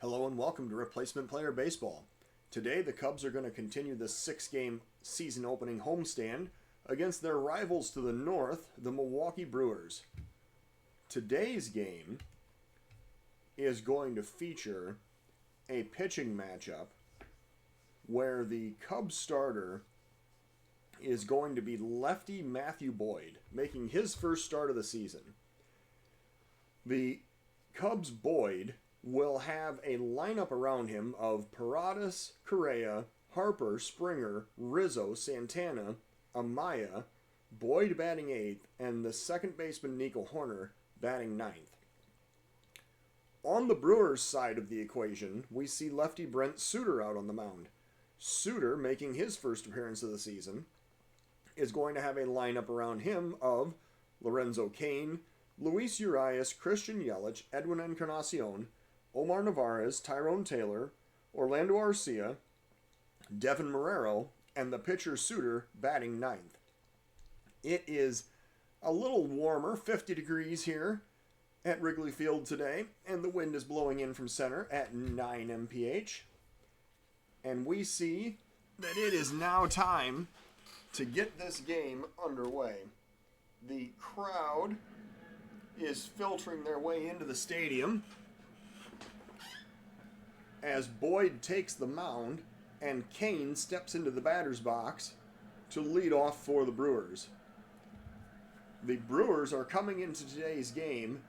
Hello and welcome to Replacement Player Baseball. Today the Cubs are going to continue the 6-game season opening homestand against their rivals to the north, the Milwaukee Brewers. Today's game is going to feature a pitching matchup where the Cubs starter is going to be lefty Matthew Boyd, making his first start of the season. The Cubs' Boyd will have a lineup around him of Paradas, Correa, Harper, Springer, Rizzo, Santana, Amaya, Boyd batting 8th, and the second baseman Nico Horner batting 9th. On the Brewers side of the equation, we see lefty Brent Suter out on the mound. Suter, making his first appearance of the season, is going to have a lineup around him of Lorenzo Cain, Luis Urias, Christian Yelich, Edwin Encarnacion, Omar Narvaez, Tyrone Taylor, Orlando Arcia, Devin Marrero, and the pitcher Suter batting 9th. It is a little warmer, 50 degrees here at Wrigley Field today, and the wind is blowing in from center at 9 mph. And we see that it is now time to get this game underway. The crowd is filtering their way into the stadium as Boyd takes the mound and Cain steps into the batter's box to lead off for the Brewers. The Brewers are coming into today's game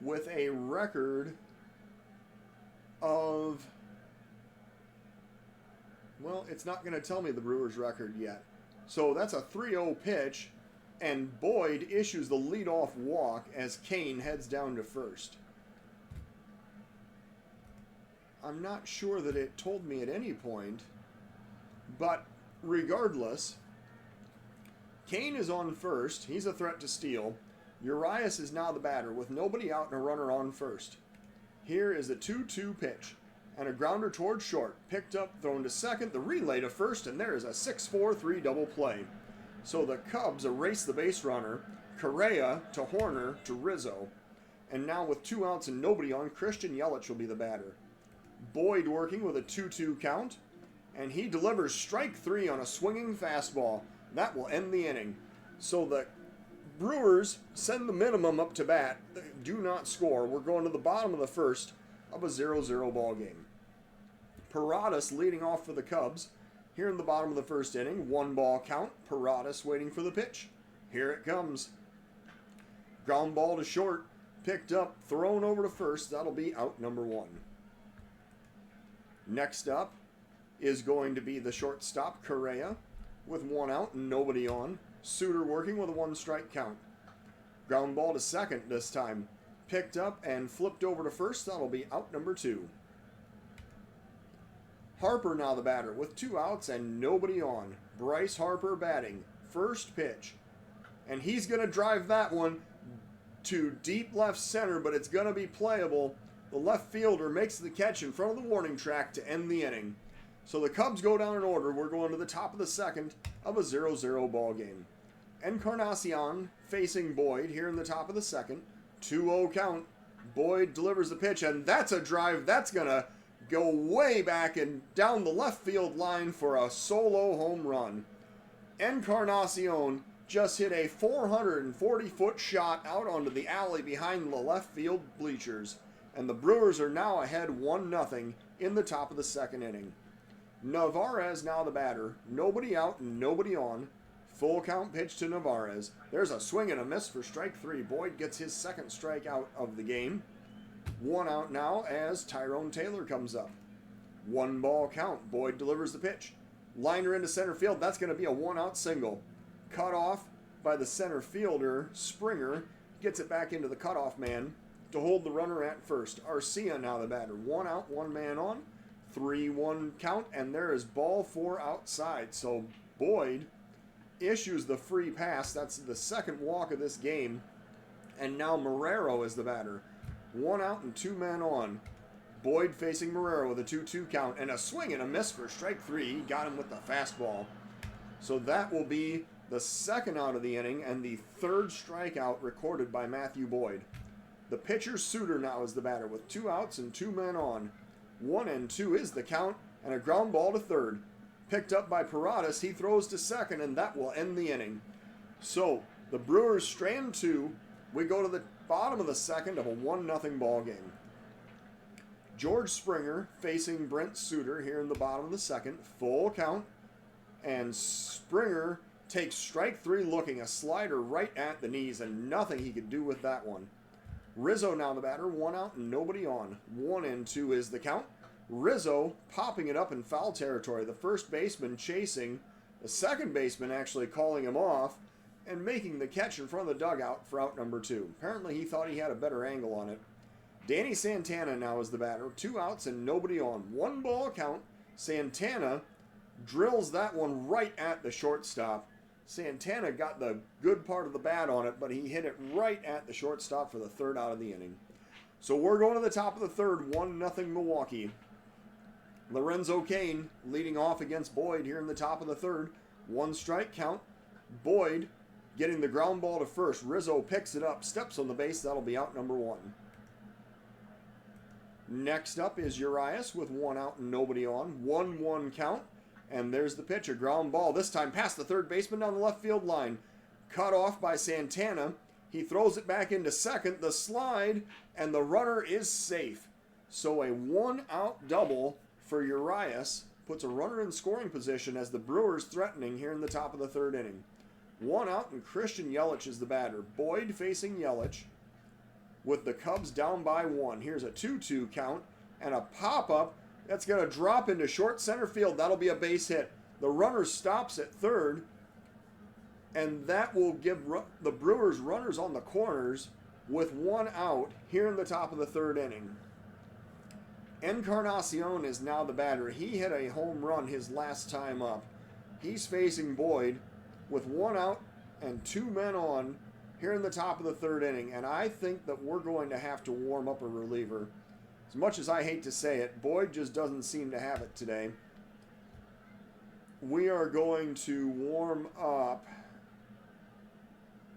with a record of, well, it's not going to tell me the Brewers' record yet. So that's a 3-0 pitch, and Boyd issues the leadoff walk as Cain heads down to first. I'm not sure that it told me at any point, but regardless, Cain is on first. He's a threat to steal. Urias is now the batter with nobody out and a runner on first. Here is a 2-2 pitch and a grounder towards short. Picked up, thrown to second, the relay to first, and there is a 6-4-3 double play. So the Cubs erase the base runner, Correa to Horner to Rizzo, and now with 2 outs and nobody on, Christian Yelich will be the batter. Boyd working with a 2-2 count, and he delivers strike 3 on a swinging fastball. That will end the inning. So the Brewers send the minimum up to bat. They do not score. We're going to the bottom of the first of a 0-0 ball game. Paradas leading off for the Cubs. Here in the bottom of the first inning, 1-ball count. Paradas waiting for the pitch. Here it comes. Ground ball to short. Picked up, thrown over to first. That'll be out number 1. Next up is going to be the shortstop, Correa, with 1 out and nobody on. Suter working with a 1-strike count. Ground ball to second this time. Picked up and flipped over to first. That'll be out number 2. Harper now the batter with 2 outs and nobody on. Bryce Harper batting. First pitch. And he's going to drive that one to deep left center, but it's going to be playable. The left fielder makes the catch in front of the warning track to end the inning. So the Cubs go down in order. We're going to the top of the second of a 0-0 ball game. Encarnacion facing Boyd here in the top of the second. 2-0 count. Boyd delivers the pitch, and that's a drive. That's going to go way back and down the left field line for a solo home run. Encarnacion just hit a 440-foot shot out onto the alley behind the left field bleachers. And the Brewers are now ahead 1-0 in the top of the second inning. Narvaez now the batter. Nobody out and nobody on. Full count pitch to Narvaez. There's a swing and a miss for strike 3. Boyd gets his second strikeout of the game. 1 out now as Tyrone Taylor comes up. 1-ball count. Boyd delivers the pitch. Liner into center field. That's going to be a 1-out single. Cut off by the center fielder. Springer gets it back into the cutoff man to hold the runner at first. Arcia now the batter. 1 out, 1 man on. 3-1 count, and there is ball 4 outside. So Boyd issues the free pass. That's the second walk of this game. And now Marrero is the batter. 1 out and 2 men on. Boyd facing Marrero with a 2-2 count and a swing and a miss for strike 3. He got him with the fastball. So that will be the second out of the inning and the third strikeout recorded by Matthew Boyd. The pitcher, Suter, now is the batter with 2 outs and 2 men on. 1-2 is the count, and a ground ball to third. Picked up by Paradas, he throws to second, and that will end the inning. So, the Brewers strand 2. We go to the bottom of the second of a 1-0 ball game. George Springer facing Brent Suter here in the bottom of the second. Full count. And Springer takes strike 3, looking a slider right at the knees, and nothing he could do with that one. Rizzo now the batter, 1 out and nobody on. 1-2 is the count. Rizzo popping it up in foul territory. The first baseman chasing, the second baseman actually calling him off and making the catch in front of the dugout for out number 2. Apparently he thought he had a better angle on it. Danny Santana now is the batter. 2 outs and nobody on. 1 ball count. Santana drills that one right at the shortstop. Santana got the good part of the bat on it, but he hit it right at the shortstop for the 3rd out of the inning. So we're going to the top of the 3rd, 1-0 Milwaukee. Lorenzo Cain leading off against Boyd here in the top of the 3rd. 1 strike count. Boyd getting the ground ball to first. Rizzo picks it up, steps on the base. That'll be out number 1. Next up is Urias with 1 out and nobody on. 1-1 count. And there's the pitch, a ground ball. This time past the third baseman down the left field line. Cut off by Santana. He throws it back into second. The slide, and the runner is safe. So a 1-out double for Urias puts a runner in scoring position as the Brewers threatening here in the top of the 3rd inning. 1 out, and Christian Yelich is the batter. Boyd facing Yelich with the Cubs down by 1. Here's a 2-2 count and a pop-up. That's going to drop into short center field. That'll be a base hit. The runner stops at third, and that will give the Brewers runners on the corners with 1 out here in the top of the 3rd inning. Encarnacion is now the batter. He hit a home run his last time up. He's facing Boyd with 1 out and 2 men on here in the top of the 3rd inning, and I think that we're going to have to warm up a reliever. As much as I hate to say it, Boyd just doesn't seem to have it today. We are going to warm up.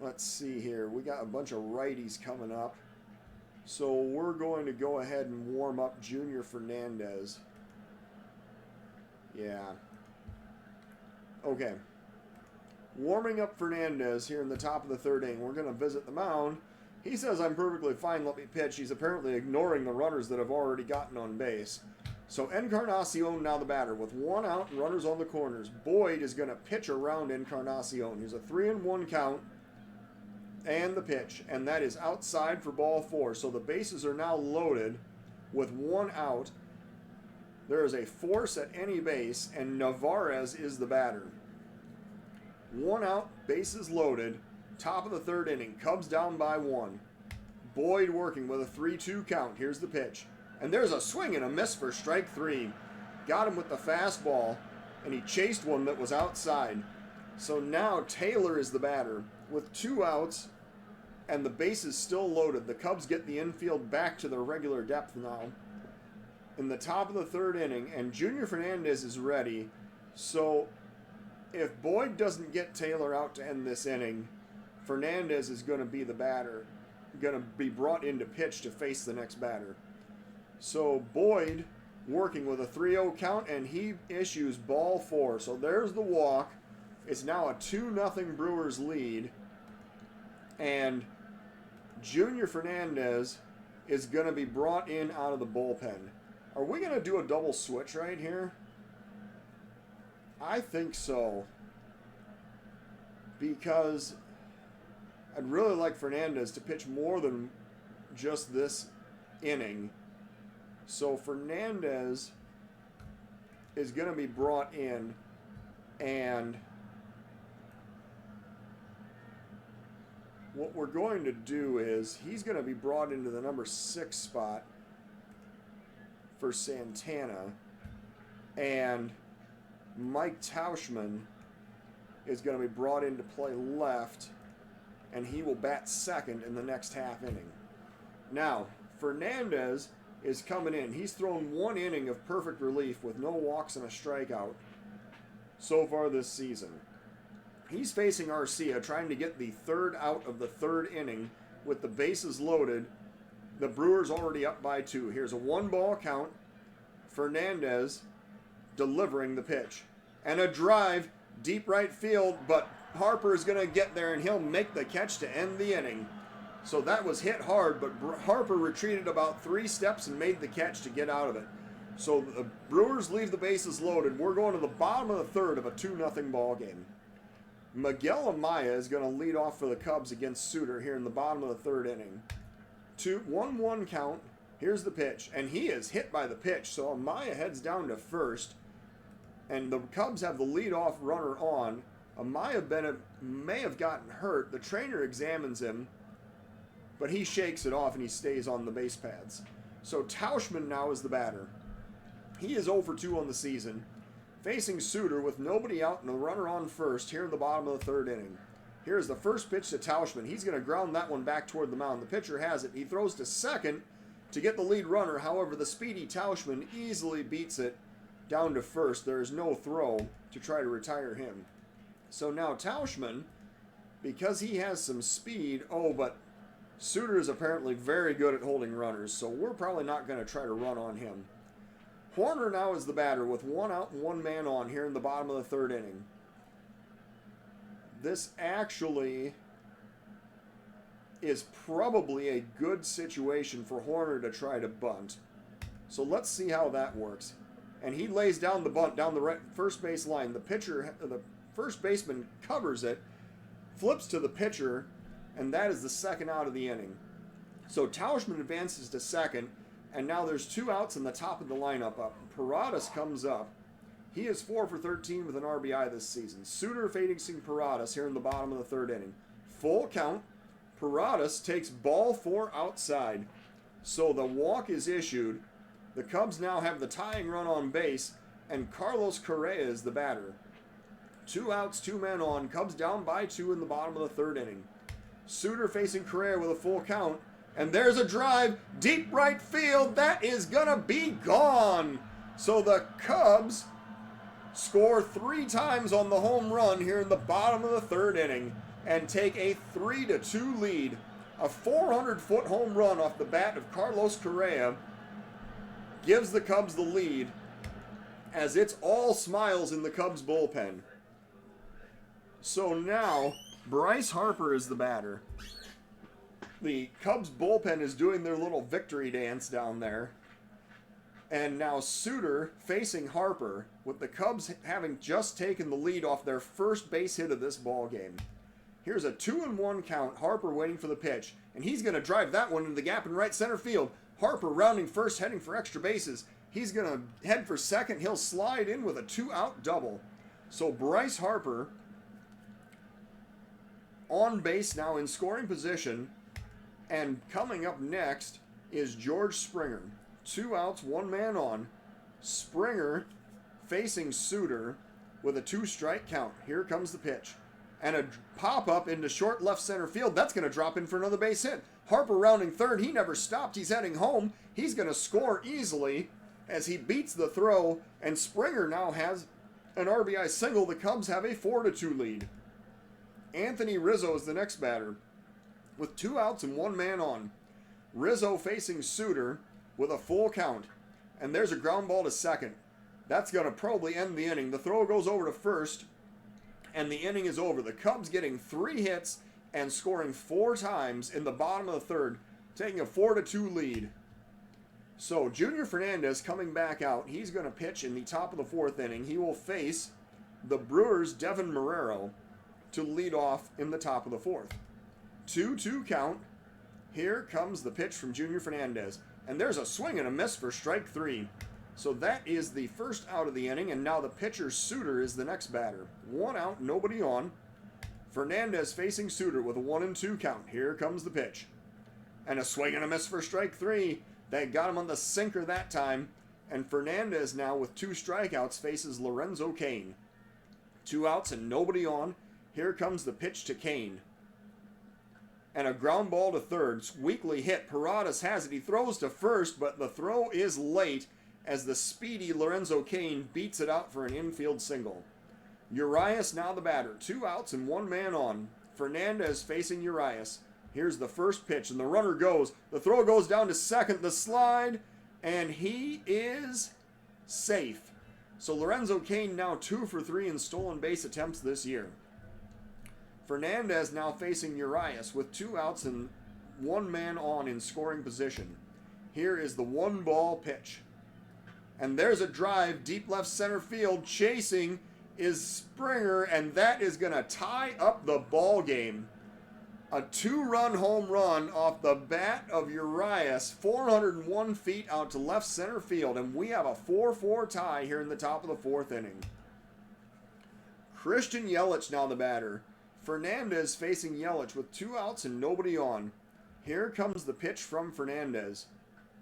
Let's see here. We got a bunch of righties coming up. So we're going to go ahead and warm up Junior Fernandez. Yeah. Okay. Warming up Fernandez here in the top of the 3rd inning. We're going to visit the mound. He says, I'm perfectly fine, let me pitch. He's apparently ignoring the runners that have already gotten on base. So Encarnacion now the batter with 1 out and runners on the corners. Boyd is going to pitch around Encarnacion. Here's a 3-1 count and the pitch. And that is outside for ball 4. So the bases are now loaded with 1 out. There is a force at any base, and Navarez is the batter. 1 out, bases loaded. Top of the 3rd inning. Cubs down by 1. Boyd working with a 3-2 count. Here's the pitch. And there's a swing and a miss for strike 3. Got him with the fastball, and he chased one that was outside. So now Taylor is the batter with 2 outs, and the bases still loaded. The Cubs get the infield back to their regular depth now. In the top of the 3rd inning, and Junior Fernandez is ready. So if Boyd doesn't get Taylor out to end this inning, Fernandez is going to be the batter, going to be brought in to pitch to face the next batter. So Boyd working with a 3-0 count, and he issues ball 4. So there's the walk. It's now a 2-0 Brewers lead. And Junior Fernandez is going to be brought in out of the bullpen. Are we going to do a double switch right here? I think so. Because I'd really like Fernandez to pitch more than just this inning. So Fernandez is going to be brought in, and what we're going to do is he's going to be brought into the number 6 spot for Santana, and Mike Tauschman is going to be brought in to play left, and he will bat second in the next half inning. Now, Fernandez is coming in. He's thrown 1 inning of perfect relief with no walks and a strikeout so far this season. He's facing Arcia, trying to get the 3rd out of the 3rd inning with the bases loaded The Brewers already up by 2. Here's a 1-ball count. Fernandez delivering the pitch. And a drive, deep right field, but Harper is going to get there and he'll make the catch to end the inning. So that was hit hard, but Harper retreated about 3 steps and made the catch to get out of it. So the Brewers leave the bases loaded. We're going to the bottom of the third of a 2-0 ball game. Miguel Amaya is going to lead off for the Cubs against Suter here in the bottom of the third inning. 1-1 count. Here's the pitch, and he is hit by the pitch. So Amaya heads down to first, and the Cubs have the leadoff runner on. Amaya may have gotten hurt. The trainer examines him, but he shakes it off and he stays on the base pads. So Tauschman now is the batter. He is 0 for 2 on the season, facing Suter with nobody out and a runner on first here in the bottom of the third inning. Here's the first pitch to Tauschman. He's going to ground that one back toward the mound. The pitcher has it. He throws to second to get the lead runner. However, the speedy Tauschman easily beats it down to first. There is no throw to try to retire him. So now Tauschman, because he has some speed, but Suter is apparently very good at holding runners, so we're probably not going to try to run on him. Horner now is the batter with 1 out and 1 man on here in the bottom of the third inning. This actually is probably a good situation for Horner to try to bunt. So let's see how that works. And he lays down the bunt down the right first base line. The first baseman covers it, flips to the pitcher, and that is the second out of the inning. So Tauschman advances to second, and now there's 2 outs in the top of the lineup up. Paradas comes up. He is 4 for 13 with an RBI this season. Suter facing Paradas here in the bottom of the third inning. Full count. Paradas takes ball 4 outside. So the walk is issued. The Cubs now have the tying run on base, and Carlos Correa is the batter. 2 outs, 2 men on. Cubs down by 2 in the bottom of the third inning. Suter facing Correa with a full count. And there's a drive, deep right field. That is going to be gone. So the Cubs score 3 times on the home run here in the bottom of the third inning and take a 3-2 lead. A 400-foot home run off the bat of Carlos Correa gives the Cubs the lead as it's all smiles in the Cubs bullpen. So now Bryce Harper is the batter. The Cubs bullpen is doing their little victory dance down there. And now Suter facing Harper, with the Cubs having just taken the lead off their first base hit of this ball game. Here's a 2-1 count. Harper waiting for the pitch, and he's going to drive that one into the gap in right center field. Harper rounding first, heading for extra bases. He's going to head for second. He'll slide in with a 2-out double. So Bryce Harper on base now in scoring position. And coming up next is George Springer. 2 outs, 1 man on. Springer facing Suter with a 2-strike count. Here comes the pitch. And a pop-up into short left center field. That's going to drop in for another base hit. Harper rounding third. He never stopped. He's heading home. He's going to score easily as he beats the throw. And Springer now has an RBI single. The Cubs have a 4-2 lead. Anthony Rizzo is the next batter with 2 outs and 1 man on. Rizzo facing Suter with a full count. And there's a ground ball to second. That's going to probably end the inning. The throw goes over to first, and the inning is over. The Cubs getting 3 hits and scoring 4 times in the bottom of the third, taking a 4-2 lead. So Junior Fernandez coming back out. He's going to pitch in the top of the 4th inning. He will face the Brewers' Devin Marrero to lead off in the top of the 4th. 2-2 count. Here comes the pitch from Junior Fernandez. And there's a swing and a miss for strike 3. So that is the first out of the inning, and now the pitcher Suter is the next batter. 1 out, nobody on. Fernandez facing Suter with a 1-2 count. Here comes the pitch. And a swing and a miss for strike 3. They got him on the sinker that time. And Fernandez now with 2 strikeouts faces Lorenzo Cain. 2 outs and nobody on. Here comes the pitch to Cain. And a ground ball to third. Weakly hit. Paradas has it. He throws to first, but the throw is late as the speedy Lorenzo Cain beats it out for an infield single. Urias now the batter. 2 outs and 1 man on. Fernandez facing Urias. Here's the first pitch, and the runner goes. The throw goes down to second, the slide, and he is safe. So Lorenzo Cain now 2 for 3 in stolen base attempts this year. Fernandez now facing Urias with 2 outs and 1 man on in scoring position. Here is the 1-ball pitch. And there's a drive deep left center field. Chasing is Springer, and that is going to tie up the ball game. A 2-run home run off the bat of Urias, 401 feet out to left center field, and we have a 4-4 tie here in the top of the 4th inning. Christian Yelich now the batter. Fernandez facing Yelich with 2 outs and nobody on. Here comes the pitch from Fernandez.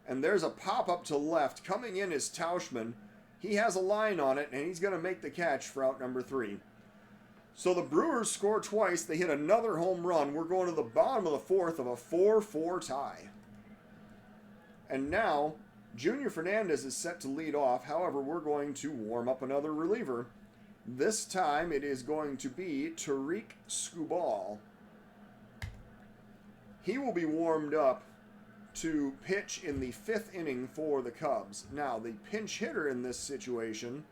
And there's a pop-up to left. Coming in is Tauschman. He has a line on it, and he's going to make the catch for out number 3. So the Brewers score twice. They hit another home run. We're going to the bottom of the 4th of a 4-4 tie. And now, Junior Fernandez is set to lead off. However, we're going to warm up another reliever. This time it is going to be Tariq Skubal. He will be warmed up to pitch in the 5th inning for the Cubs. Now, the pinch hitter in this situation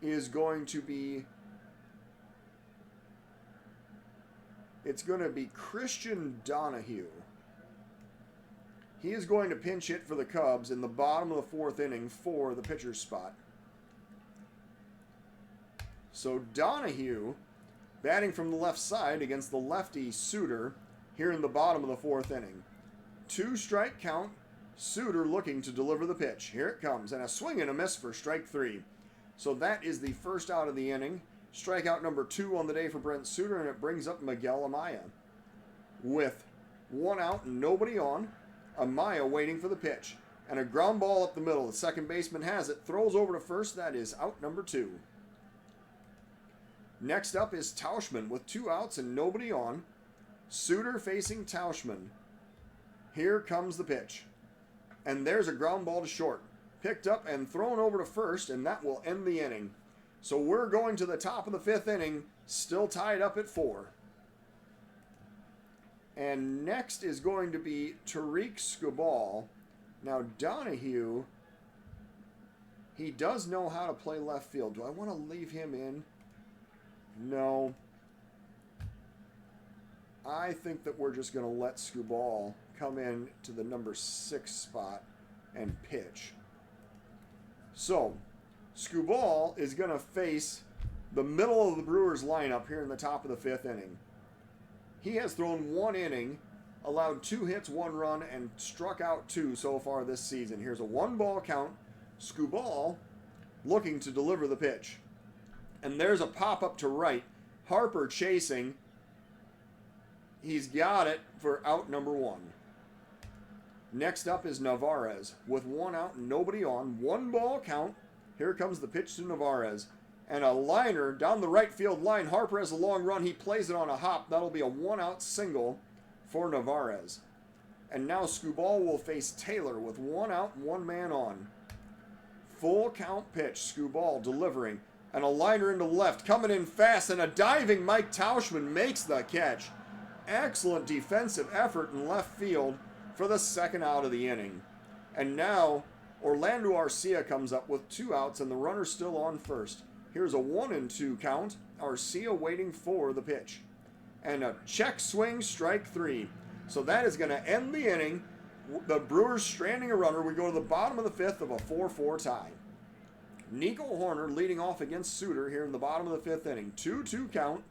is going to be... It's going to be Christian Donahue. He is going to pinch hit for the Cubs in the bottom of the 4th inning for the pitcher's spot. So Donahue batting from the left side against the lefty Suter here in the bottom of the 4th inning. 2-strike count. Suter looking to deliver the pitch. Here it comes, and a swing and a miss for strike 3. So that is the first out of the inning. Strikeout number 2 on the day for Brent Suter, and it brings up Miguel Amaya. With 1 out and nobody on, Amaya waiting for the pitch. And a ground ball up the middle. The second baseman has it, throws over to first. That is out number 2. Next up is Tauschman with 2 outs and nobody on. Suter facing Tauschman. Here comes the pitch. And there's a ground ball to short. Picked up and thrown over to first, and that will end the inning. So we're going to the top of the 5th inning, still tied up at 4. And next is going to be Tariq Skubal. Now Donahue, he does know how to play left field. Do I want to leave him in? No. I think that we're just going to let Skubal come in to the number 6 spot and pitch. So, Skubal is going to face the middle of the Brewers lineup here in the top of the 5th inning. He has thrown 1 inning, allowed 2 hits, 1 run, and struck out 2 so far this season. Here's a 1-ball count. Skubal looking to deliver the pitch. And there's a pop-up to right. Harper chasing. He's got it for out number 1. Next up is Narvaez with 1 out and nobody on. 1-ball count. Here comes the pitch to Narvaez. And a liner down the right field line. Harper has a long run. He plays it on a hop. That'll be a 1-out single for Narvaez. And now Skubal will face Taylor with 1 out and 1 man on. Full count pitch. Skubal delivering. And a liner into left. Coming in fast. And a diving Mike Tauschman makes the catch. Excellent defensive effort in left field for the 2nd out of the inning. And now Orlando Arcia comes up with 2 outs and the runner still on first. Here's a 1-2 count. Arcia waiting for the pitch. And a check swing, strike 3. So that is going to end the inning. The Brewers stranding a runner. We go to the bottom of the 5th of a 4-4 tie. Nico Hoerner leading off against Suter here in the bottom of the 5th inning. 2-2 count.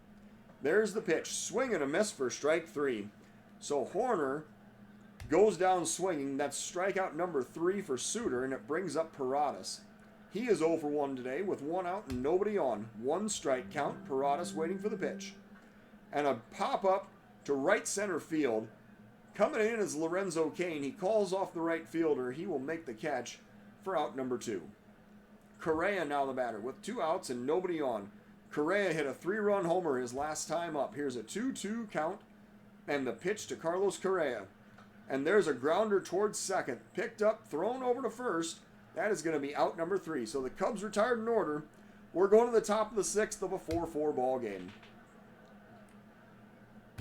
There's the pitch. Swing and a miss for strike 3. So Hoerner goes down swinging. That's strikeout number 3 for Suter, and it brings up Paradas. He is 0 for 1 today with 1 out and nobody on. 1 strike count. Paradas waiting for the pitch. And a pop-up to right center field. Coming in is Lorenzo Cain. He calls off the right fielder. He will make the catch for out number 2. Correa now the batter with 2 outs and nobody on. Correa hit a 3-run homer his last time up. Here's a 2-2 count and the pitch to Carlos Correa. And there's a grounder towards second. Picked up, thrown over to first. That is going to be out number 3. So the Cubs retired in order. We're going to the top of the 6th of a 4-4 ball game.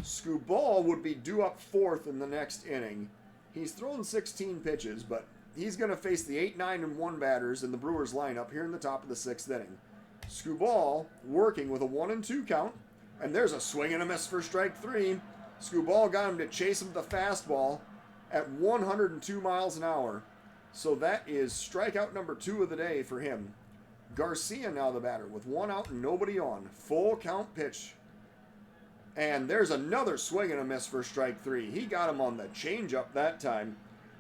Skubal would be due up fourth in the next inning. He's thrown 16 pitches, but he's going to face the 8, 9, and 1 batters in the Brewers lineup here in the top of the 6th inning. Skubal working with a 1-2 count, and there's a swing and a miss for strike 3. Skubal got him to chase him with the fastball at 102 miles an hour. So that is strikeout number 2 of the day for him. Garcia now the batter with 1 out and nobody on. Full count pitch. And there's another swing and a miss for strike 3. He got him on the changeup that time.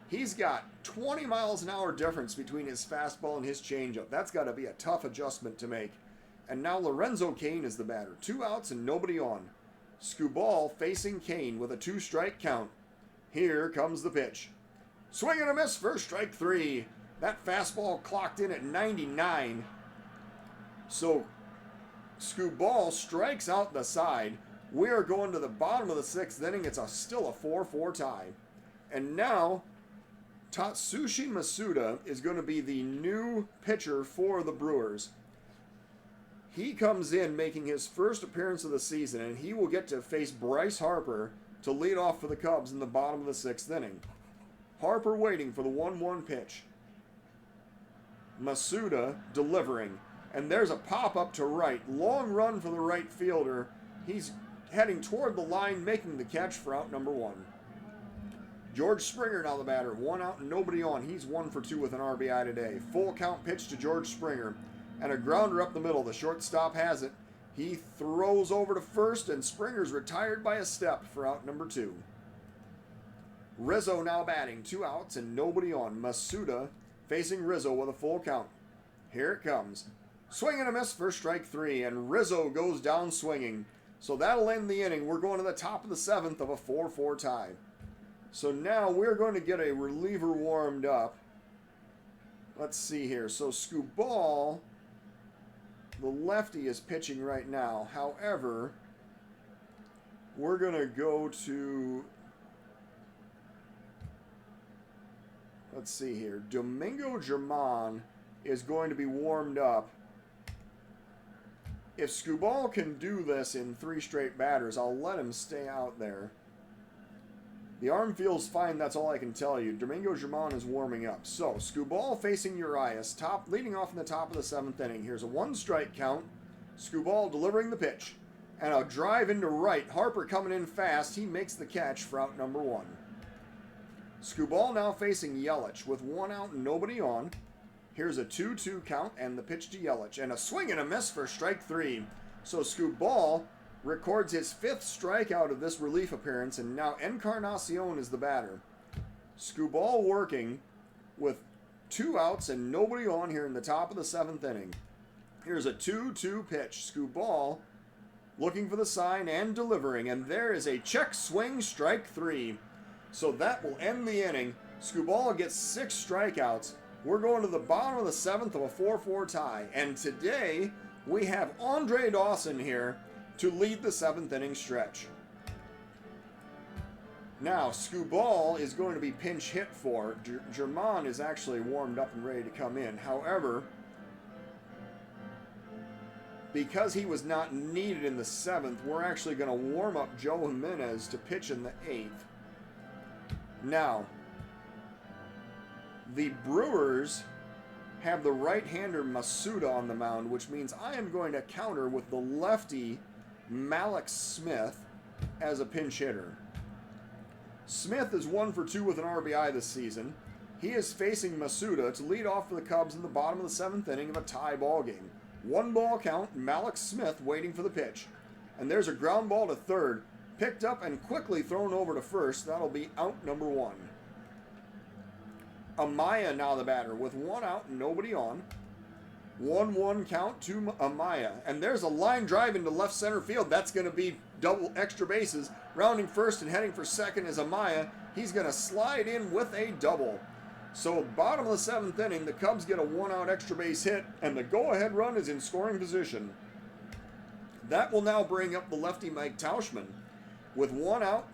He's got 20 miles an hour difference between his fastball and his changeup. That's got to be a tough adjustment to make. And now Lorenzo Cain is the batter. 2 outs and nobody on. Skubal facing Cain with a 2-strike count. Here comes the pitch. Swing and a miss for strike 3. That fastball clocked in at 99. So Skubal strikes out the side. We are going to the bottom of the 6th inning. It's still a 4-4 tie. And now Tatsushi Masuda is going to be the new pitcher for the Brewers. He comes in making his first appearance of the season, and he will get to face Bryce Harper to lead off for the Cubs in the bottom of the 6th inning. Harper waiting for the 1-1 pitch. Masuda delivering. And there's a pop-up to right. Long run for the right fielder. He's heading toward the line, making the catch for out number 1. George Springer now the batter. 1 out and nobody on. He's 1 for 2 with an RBI today. Full count pitch to George Springer. And a grounder up the middle. The shortstop has it. He throws over to first, and Springer's retired by a step for out number 2. Rizzo now batting. 2 outs and nobody on. Masuda facing Rizzo with a full count. Here it comes. Swing and a miss for strike 3, and Rizzo goes down swinging. So that'll end the inning. We're going to the top of the 7th of a 4-4 tie. So now we're going to get a reliever warmed up. Let's see here. So Skubal, the lefty, is pitching right now. However, we're going to go to, let's see here. Domingo German is going to be warmed up. If Skubal can do this in 3 straight batters, I'll let him stay out there. The arm feels fine, that's all I can tell you. Domingo German is warming up. So, Skubal facing Urias, leading off in the top of the 7th inning. Here's a 1-strike count. Skubal delivering the pitch. And a drive into right. Harper coming in fast. He makes the catch for out number 1. Skubal now facing Yelich with 1 out and nobody on. Here's a 2-2 count and the pitch to Yelich. And a swing and a miss for strike 3. So Skubal records his 5th strikeout of this relief appearance, and now Encarnacion is the batter. Skubal working with 2 outs and nobody on here in the top of the 7th inning. Here's a 2-2 pitch. Skubal looking for the sign and delivering, and there is a check swing, strike 3. So that will end the inning. Skubal gets 6 strikeouts. We're going to the bottom of the 7th of a 4-4 tie, and today we have Andre Dawson here to lead the 7th inning stretch. Now, Skubal is going to be pinch hit for. German is actually warmed up and ready to come in. However, because he was not needed in the 7th, we're actually going to warm up Joe Jimenez to pitch in the 8th. Now, the Brewers have the right-hander Masuda on the mound, which means I am going to counter with the lefty Malik Smith as a pinch hitter. Smith is 1 for 2 with an RBI this season. He is facing Masuda to lead off for the Cubs in the bottom of the 7th inning of a tie ball game. 1-ball count, Malik Smith waiting for the pitch. And there's a ground ball to third, picked up and quickly thrown over to first. That'll be out number 1. Amaya now the batter with 1 out and nobody on. 1-1 count to Amaya. And there's a line drive into left center field. That's going to be double extra bases. Rounding first and heading for second is Amaya. He's going to slide in with a double. So bottom of the 7th inning, the Cubs get a 1-out extra base hit, and the go-ahead run is in scoring position. That will now bring up the lefty Mike Tauschman. With 1 out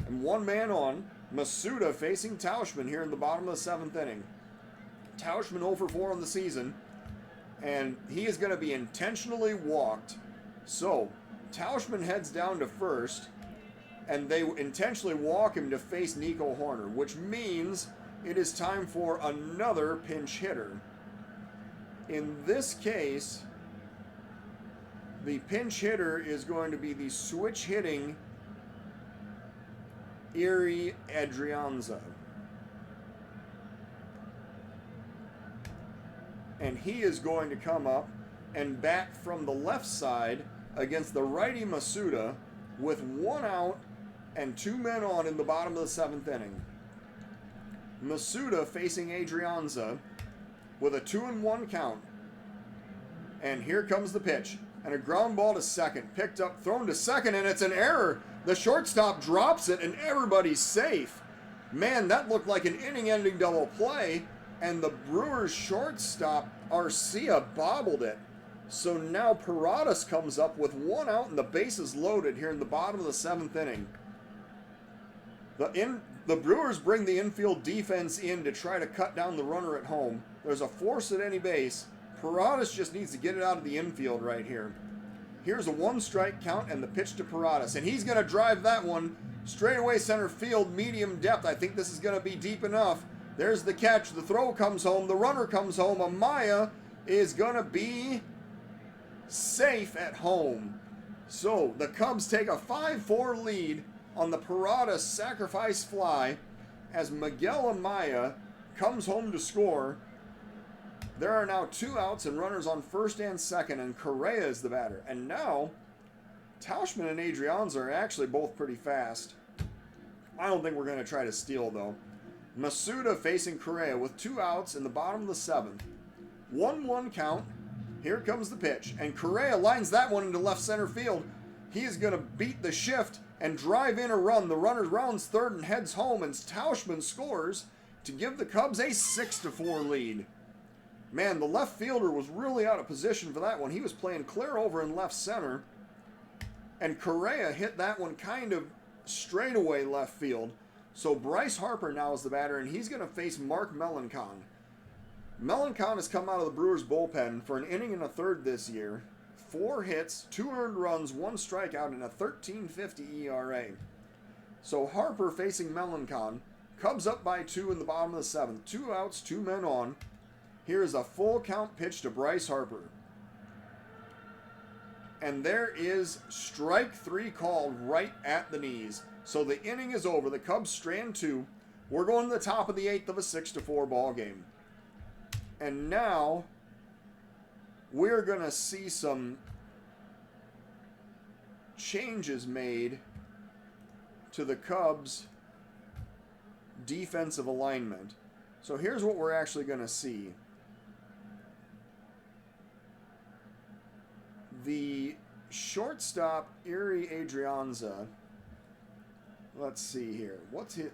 and 1 man on, Masuda facing Tauschman here in the bottom of the 7th inning. Tauschman 0 for 4 on the season, and he is going to be intentionally walked. So Tauschman heads down to first, and they intentionally walk him to face Nico Hoerner, which means it is time for another pinch hitter. In this case, the pinch hitter is going to be the switch hitting Ehire Adrianza. And he is going to come up and bat from the left side against the righty Masuda with 1 out and 2 men on in the bottom of the 7th inning. Masuda facing Adrianza with a 2-1 count. And here comes the pitch. And a ground ball to second. Picked up, thrown to second, and it's an error. The shortstop drops it, and everybody's safe. Man, that looked like an inning-ending double play. And the Brewers shortstop, Arcia, bobbled it. So now Paradas comes up with 1 out and the bases loaded here in the bottom of the 7th inning. The Brewers bring the infield defense in to try to cut down the runner at home. There's a force at any base. Paradas just needs to get it out of the infield right here. Here's a 1-strike count and the pitch to Paradas. And he's going to drive that one straight away center field, medium depth. I think this is going to be deep enough. There's the catch. The throw comes home. The runner comes home. Amaya is going to be safe at home. So the Cubs take a 5-4 lead on the Paradas sacrifice fly as Miguel Amaya comes home to score. There are now 2 outs and runners on first and second, and Correa is the batter. And now, Tauchman and Adrianza are actually both pretty fast. I don't think we're going to try to steal, though. Masuda facing Correa with 2 outs in the bottom of the 7th. 1-1 count. Here comes the pitch. And Correa lines that one into left center field. He is going to beat the shift and drive in a run. The runner rounds third and heads home, and Tauchman scores to give the Cubs a 6-4 lead. Man, the left fielder was really out of position for that one. He was playing clear over in left center. And Correa hit that one kind of straight away left field. So Bryce Harper now is the batter, and he's going to face Mark Melancon. Melancon has come out of the Brewers bullpen for an inning and a third this year. 4 hits, 2 earned runs, 1 strikeout, and a 13.50 ERA. So Harper facing Melancon. Cubs up by 2 in the bottom of the 7th. 2 outs, 2 men on. Here is a full count pitch to Bryce Harper. And there is strike 3 called right at the knees. So the inning is over. The Cubs strand 2. We're going to the top of the 8th of a 6-4 ball game. And now we're going to see some changes made to the Cubs' defensive alignment. So here's what we're actually going to see. The shortstop, Ehire Adrianza, let's see here.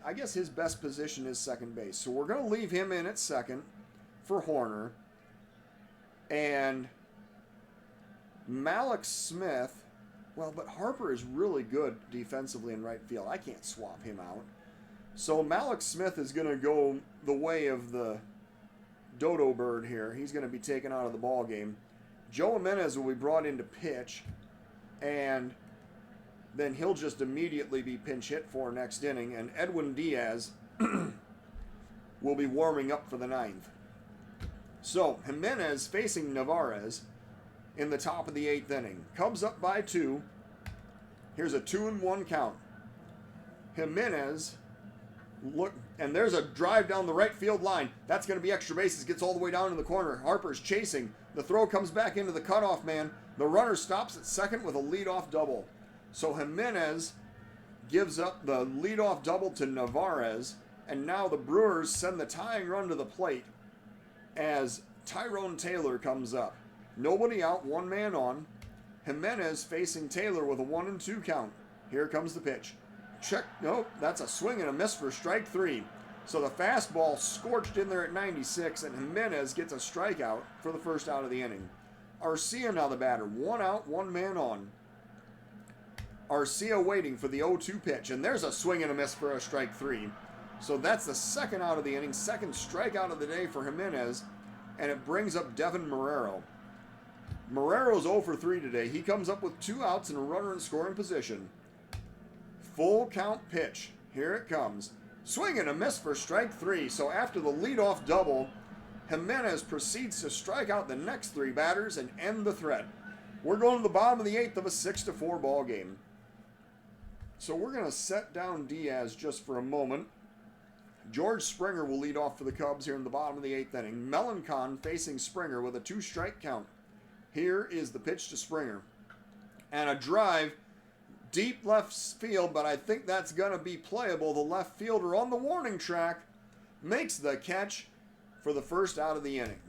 I guess his best position is second base. So we're going to leave him in at second for Hoerner. And Malik Smith, well, but Harper is really good defensively in right field. I can't swap him out. So Malik Smith is going to go the way of the dodo bird here. He's going to be taken out of the ball game. Joe Jimenez will be brought in to pitch, and then he'll just immediately be pinch hit for next inning, and Edwin Diaz will be warming up for the 9th. So Jimenez facing Navarez in the top of the 8th inning. Cubs up by 2. Here's a 2-1 count. Jimenez, look, and there's a drive down the right field line. That's going to be extra bases. Gets all the way down in the corner. Harper's chasing. The throw comes back into the cutoff man. The runner stops at second with a leadoff double. So Jimenez gives up the leadoff double to Navarez. And now the Brewers send the tying run to the plate as Tyrone Taylor comes up. Nobody out, 1 man on. Jimenez facing Taylor with a 1-2 count. Here comes the pitch. Check. Nope, that's a swing and a miss for strike 3. So the fastball scorched in there at 96, and Jimenez gets a strikeout for the first out of the inning. Arcia now the batter. 1 out, 1 man on. Arcia waiting for the 0-2 pitch, and there's a swing and a miss for a strike 3. So that's the second out of the inning, second strikeout of the day for Jimenez, and it brings up Devin Marrero. Marrero's 0 for 3 today. He comes up with 2 outs and a runner in scoring position. Full count pitch. Here it comes. Swing and a miss for strike 3. So after the leadoff double, Jimenez proceeds to strike out the next 3 batters and end the threat. We're going to the bottom of the 8th of a 6-4 ball game. So we're going to set down Diaz just for a moment. George Springer will lead off for the Cubs here in the bottom of the 8th inning. Melancon facing Springer with a 2-strike count. Here is the pitch to Springer. And a drive deep left field, but I think that's going to be playable. The left fielder on the warning track makes the catch for the first out of the inning.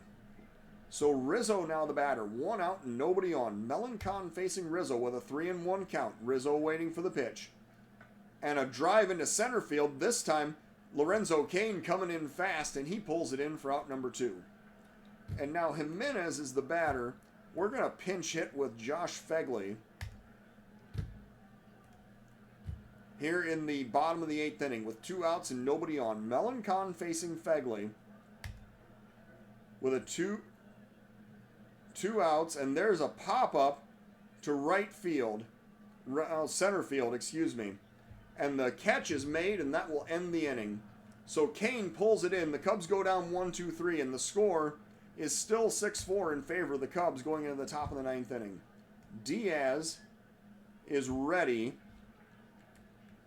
So Rizzo now the batter. 1 out and nobody on. Melancon facing Rizzo with a 3-1 count. Rizzo waiting for the pitch. And a drive into center field. This time, Lorenzo Cain coming in fast, and he pulls it in for out number 2. And now Jimenez is the batter. We're going to pinch hit with Josh Fegley here in the bottom of the 8th inning with 2 outs and nobody on. Melancon facing Fegley with a 2 outs, and there's a pop-up to right field, center field, excuse me. And the catch is made, and that will end the inning. So Cain pulls it in. The Cubs go down 1-2-3, and the score is still 6-4 in favor of the Cubs going into the top of the 9th inning. Diaz is ready.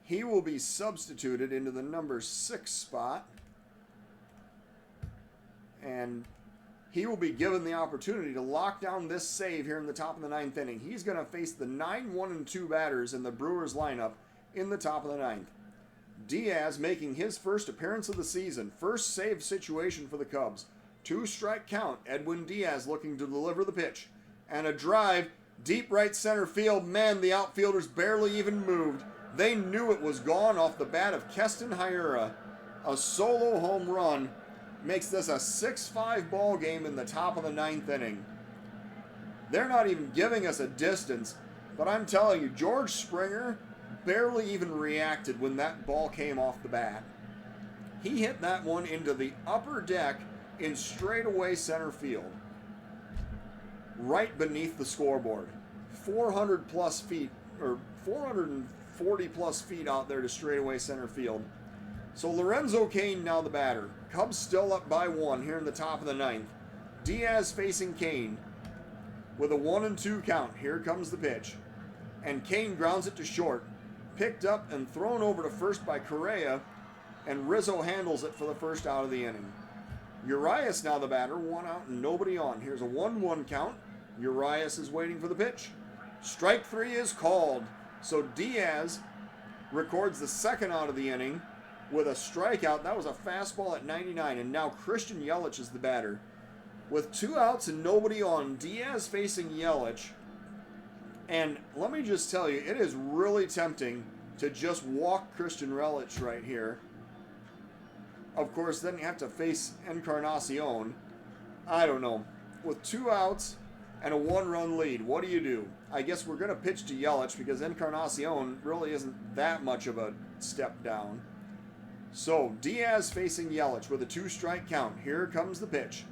He will be substituted into the number 6 spot. And he will be given the opportunity to lock down this save here in the top of the 9th inning. He's going to face the 9-1-2 batters in the Brewers lineup in the top of the 9th. Diaz making his first appearance of the season. First save situation for the Cubs. 2-strike count. Edwin Diaz looking to deliver the pitch. And a drive. Deep right center field. Man, the outfielders barely even moved. They knew it was gone off the bat of Keston Hiura. A solo home run makes this a 6-5 ball game in the top of the 9th inning. They're not even giving us a distance, but I'm telling you, George Springer barely even reacted when that ball came off the bat. He hit that one into the upper deck in straightaway center field, right beneath the scoreboard. 400 plus feet, or 440 plus feet out there to straightaway center field. So Lorenzo Cain now the batter. Cubs still up by 1 here in the top of the 9th. Diaz facing Cain with a 1-2 count. Here comes the pitch. And Cain grounds it to short. Picked up and thrown over to first by Correa, and Rizzo handles it for the first out of the inning. Urias now the batter, 1 out and nobody on. Here's a 1-1 count. Urias is waiting for the pitch. Strike 3 is called. So Diaz records the second out of the inning with a strikeout. That was a fastball at 99, and now Christian Yelich is the batter. With 2 outs and nobody on, Diaz facing Yelich. And let me just tell you, it is really tempting to just walk Christian Yelich right here. Of course, then you have to face Encarnacion. I don't know. With 2 outs and a 1-run lead, what do? I guess we're going to pitch to Yelich because Encarnacion really isn't that much of a step down. So, Diaz facing Yelich with a 2-strike count. Here comes the pitch.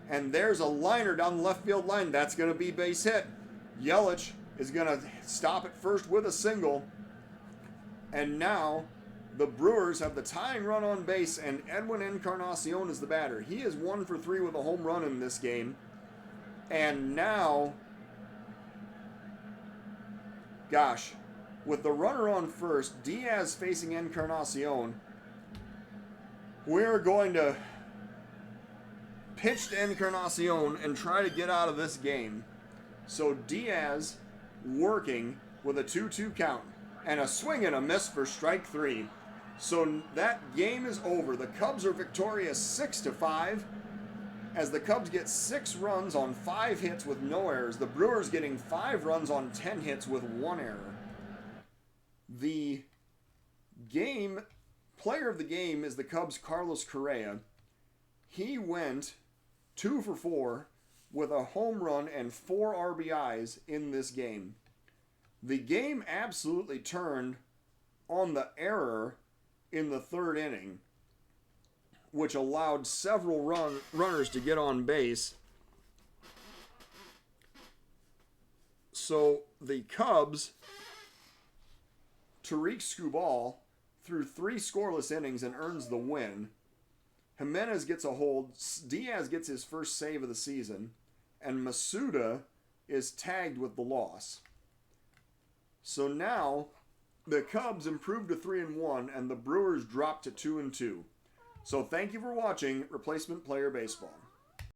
And there's a liner down the left field line. That's going to be base hit. Yelich is going to stop at first with a single. And now the Brewers have the tying run on base, and Edwin Encarnacion is the batter. He is 1 for 3 with a home run in this game. And now, gosh, with the runner on first, Diaz facing Encarnacion, we're going to pitch to Encarnacion and try to get out of this game. So Diaz working with a 2-2 count and a swing and a miss for strike 3. So that game is over. The Cubs are victorious 6-5 as the Cubs get 6 runs on 5 hits with no errors. The Brewers getting 5 runs on 10 hits with 1 error. The game player of the game is the Cubs' Carlos Correa. He went 2 for 4 with a home run and 4 RBIs in this game. The game absolutely turned on the error in the 3rd inning, which allowed several runners to get on base. So the Cubs Tariq Skubal threw 3 scoreless innings and earns the win. Jimenez gets a hold. Diaz gets his first save of the season. And Masuda is tagged with the loss. So now the Cubs improved to 3-1 and the Brewers dropped to 2-2. So thank you for watching Replacement Player Baseball.